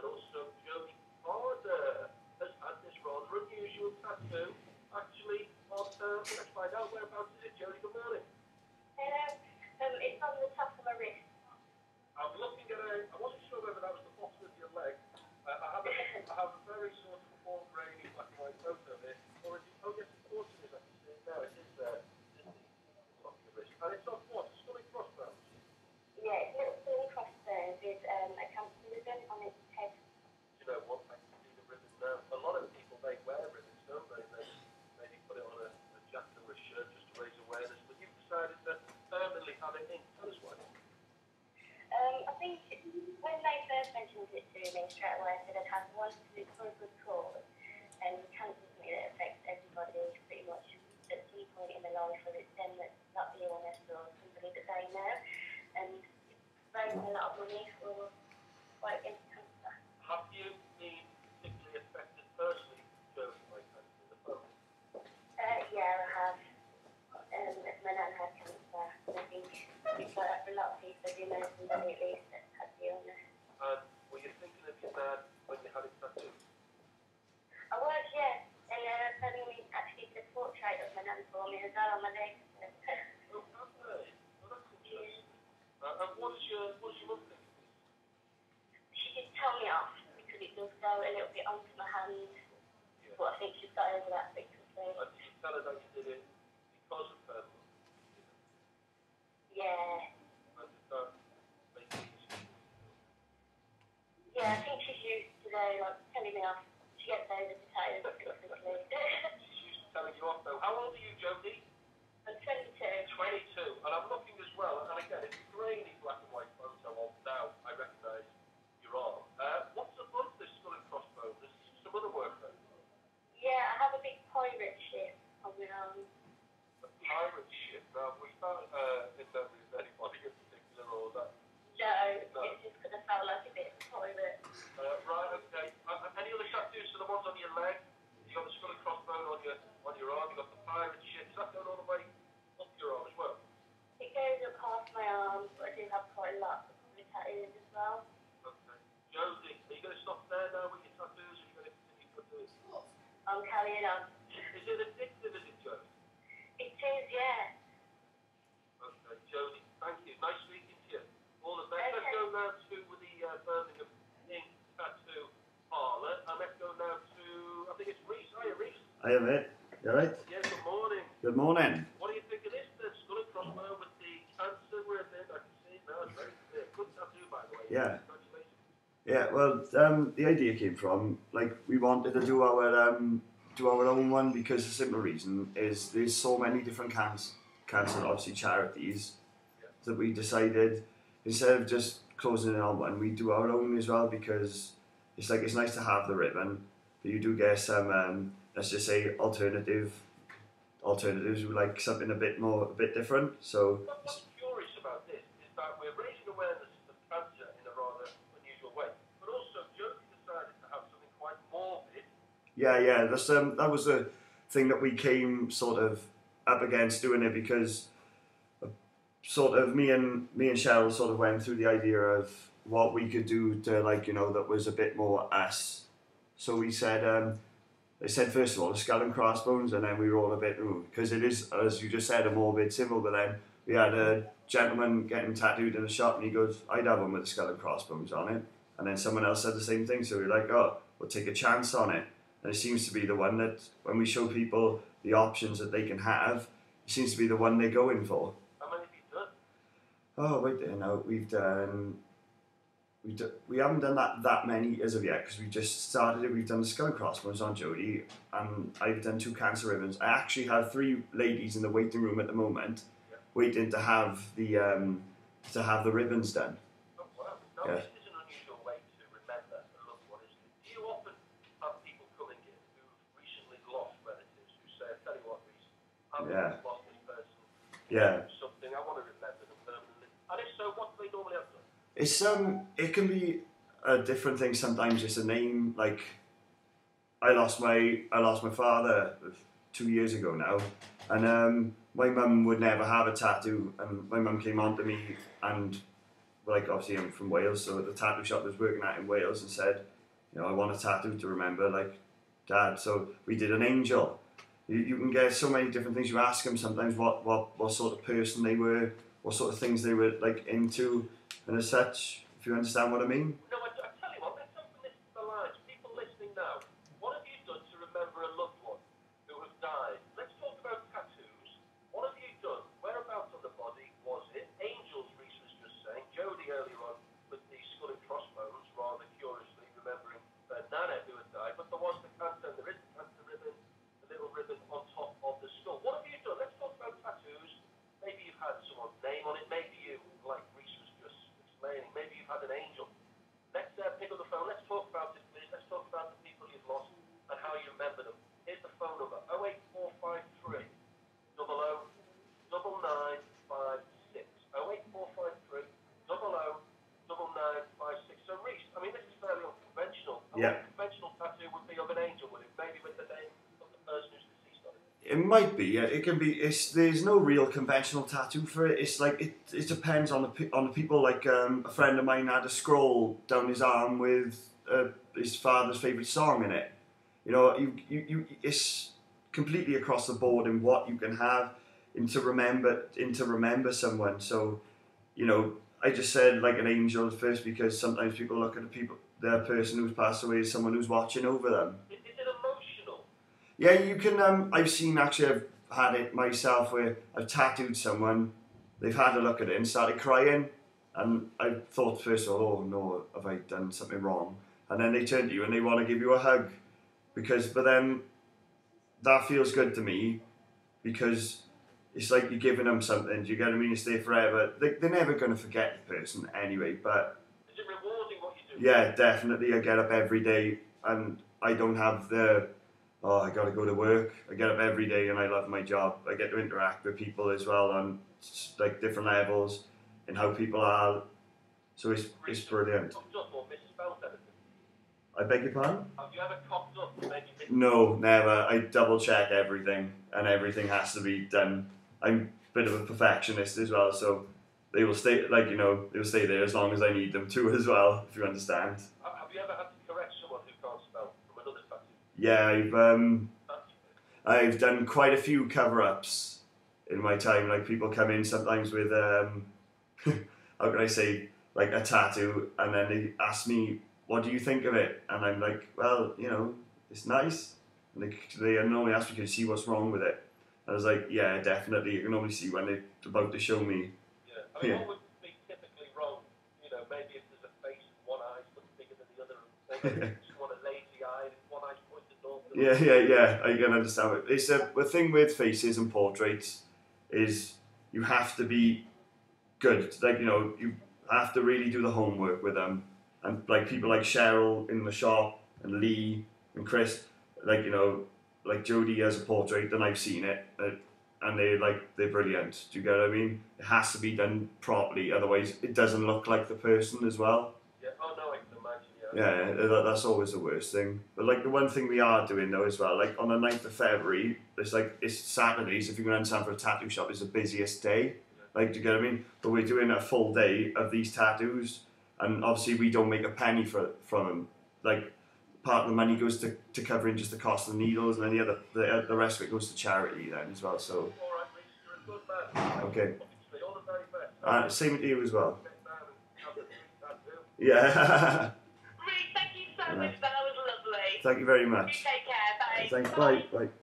And also, Jodie Carter has had this rather unusual tattoo. Actually, let's find out whereabouts is it, Jodie. Good morning. Hello. It's on the top of my wrist. I'm looking at I wasn't sure whether that was the bottom of your leg. I have a very sort of warm, grainy, black and white photo of it. Or is it, oh yes, of course it is. I can see it now. It is there. It is the top of your wrist. And it's on what? Skull and crossbones? Yeah, it's a little silly crossbones with a cancer ribbon on its head. You know what? I can see the ribbon now. A lot of people, they wear ribbons, don't they? They maybe put it on a jacket or a shirt just to raise awareness. But you've decided to permanently have it in. Tell us why. I think when they first mentioned it to me straight away, I said I'd have one to do for a good cause. And cancer is something that affects everybody pretty much at some point in their life, whether it's them that's not the illness or somebody that they know. And raising a lot of money for fighting cancer. Have you been particularly affected personally, Jodie, by cancer in the family? Yeah, I have. My nan had cancer, and I think for a lot of people, you know somebody at least that had the illness. And were you thinking of your dad when you had it tattooed? I was, yeah. And suddenly actually did a portrait of my nan for me as well on my leg. Oh, have they? Well, that's interesting. And what does your mum think? She did tell me off because it does go a little bit onto my hand. Yeah. But I think she's got over that pretty quickly. And did you tell her that you did it because of her mum? Yeah. And did that make it easier? Yeah, I think she's used to telling me off. She gets over the tattoos pretty quickly. She's used to telling you off though. How old are you, Jodie? I'm 22. 22. And I'm looking as well, and again, it's a grainy black and white photo of now. I recognise your arm. What's above this skull and crossbones? There's some other work there. Yeah, I have a big pirate ship on my arm. A pirate ship. Now, was that in memory of anybody in particular, or was that? No, it's just because I felt like a bit of a pirate. Right, okay. Any other tattoos? So the ones on your leg? You got the skull and crossbone on your arm. You got the pirate ship. Is that going all the way up your arm as well? It goes up half my arm, but I do have quite a lot of tattoos as well. Okay. Jodie, are you going to stop there now with your tattoos, or are you going to continue tattoos? I'm carrying on. Is it addictive, is it, Jodie? It is, yeah. Okay, Jodie, thank you. Nice speaking to you. All the best. Okay. Let's go now to the Birmingham Ink Tattoo Parlour, and let's go now to, I think it's Reese. Hiya, Reese. Hiya, mate. You alright? Yeah, good morning. Good morning. What do you think of this then? Skull and crossbow with the cancer ribbon. I can see it now. It's very clear. Good tattoo, by the way. Yeah. Congratulations. Yeah, well, the idea came from, like, we wanted to do our own one because the simple reason is there's so many different cancer obviously charities that we decided instead of just closing in on one, we do our own as well because it's nice to have the ribbon, but you do get some let's just say alternatives who like something a bit different. So What's curious about this is that we're raising awareness of cancer in a rather unusual way, but also Jodie decided to have something quite morbid. yeah, that was the thing that we came sort of up against doing it because sort of me and Cheryl sort of went through the idea of what we could do to, like, you know, that was a bit more us. So we said, they said first of all the skull and crossbones, and then we were all a bit, because it is, as you just said, a morbid symbol. But then we had a gentleman getting tattooed in a shop, and he goes, "I'd have one with the skull and crossbones on it." And then someone else said the same thing, so we were like, "Oh, we'll take a chance on it." And it seems to be the one that, when we show people the options that they can have, it seems to be the one they're going for. How many have you done? Oh, wait there now. We haven't done that many as of yet because we just started it. We've done the skull and crossbones on Jodie, and I've done 2 cancer ribbons. I actually have 3 ladies in the waiting room at the moment, waiting to have the ribbons done. Oh wow! Now Yeah. this is an unusual way to remember a loved one, isn't it? Do you often have people coming in who've recently lost relatives who say, "I tell you what, Reece, I've Yeah. lost this person. Yeah. Something I want to remember them permanently." And if so, what do they normally have done? It's it can be a different thing. Sometimes it's a name. Like I lost my father 2 years ago now, and my mum would never have a tattoo, and my mum came on to me and like obviously I'm from Wales, so the tattoo shop I was working at in Wales, and said, you know, I want a tattoo to remember like Dad. So we did an angel. You can get so many different things. You ask them sometimes what sort of person they were, what sort of things they were like into, and as such, if you understand what I mean. No, I tell you what, let's open this to the lines. People listening now, what have you done to remember a loved one who have died? Let's talk about tattoos. What have you done? Whereabouts on the body was it? Angels, Reese was just saying. Jodie earlier on with the skull and crossbones, rather curiously remembering Nana who had died. But there was the cancer, and there is the cancer ribbon, the little ribbon on top of the skull. What have you done? Let's talk about tattoos. Maybe you've had someone's name on it. Maybe you, like Reese was just explaining, maybe you've had an angel. Let's pick up the phone. Let's talk about it, please. Let's talk about the people you've lost and how you remember them. Here's the phone number: 08453 00 9956. 08453 00 9956. So, Reese, I mean, this is fairly unconventional. Yeah. A conventional tattoo would be of an angel, would it? Maybe with the name of the person who's deceased on it. It might be. Yeah, it can be. There's no real conventional tattoo for it. It's like it depends on the people. Like a friend of mine had a scroll down his arm with his father's favourite song in it. You know, it's completely across the board in what you can have and to remember someone. So, you know, I just said like an angel first because sometimes people look at the person who's passed away as someone who's watching over them. Is it emotional? Yeah, you can. I've had it myself where I've tattooed someone, they've had a look at it and started crying, and I thought first of all, oh no, have I done something wrong? And then they turn to you and they want to give you a hug, but then that feels good to me because it's like you're giving them something. Do you get what I mean? You stay forever. They're never going to forget the person anyway. But Is it rewarding what you do? yeah, definitely. I get up every day and I don't have I got to go to work. I get up every day and I love my job. I get to interact with people as well on like different levels and how people are. So it's brilliant. Cocked up or misspelled anything? I beg your pardon? Have you ever cocked up and maybe No, never. I double check everything and everything has to be done. I'm a bit of a perfectionist as well, so they will stay they'll stay there as long as I need them to as well, if you understand. Have you ever had to correct someone who can't spell from another tattoo? Yeah, I've done quite a few cover-ups in my time. Like people come in sometimes with how can I say, like a tattoo, and then they ask me, "What do you think of it?" And I'm like, "Well, you know, it's nice." And they normally ask me, "Can you see what's wrong with it?" I was like, "Yeah, definitely." You can normally see when they're about to show me. Yeah. I mean, Yeah. what would be typically wrong? You know, maybe if there's a face and one eye's much bigger than the other, or maybe just want a lazy eye and one eye's pointed north. Yeah. I can understand it. It's the thing with faces and portraits is you have to be good. Like, you know, you have to really do the homework with them. And like people like Cheryl in the shop and Lee and Chris, like, you know, like Jodie has a portrait and I've seen it and they're brilliant. Do you get what I mean? It has to be done properly, otherwise it doesn't look like the person as well. Yeah. Oh no, I can imagine. Yeah. Yeah, that's always the worst thing. But like the one thing we are doing though as well, like on the 9th of February, it's Saturdays, if you can understand, for a tattoo shop, it's the busiest day. Like, do you get what I mean? But we're doing a full day of these tattoos, and obviously we don't make a penny from them. Like, part of the money goes to covering just the cost of the needles, and then the rest of it goes to charity then as well. So. All right, Reece, you're a good man. Okay. Obviously, all the very best. Same with you as well. Get down and have a dream tattoo. Yeah. Reece, thank you so much. That was lovely. Thank you very You much. take care. Bye. Thanks. Bye. Bye.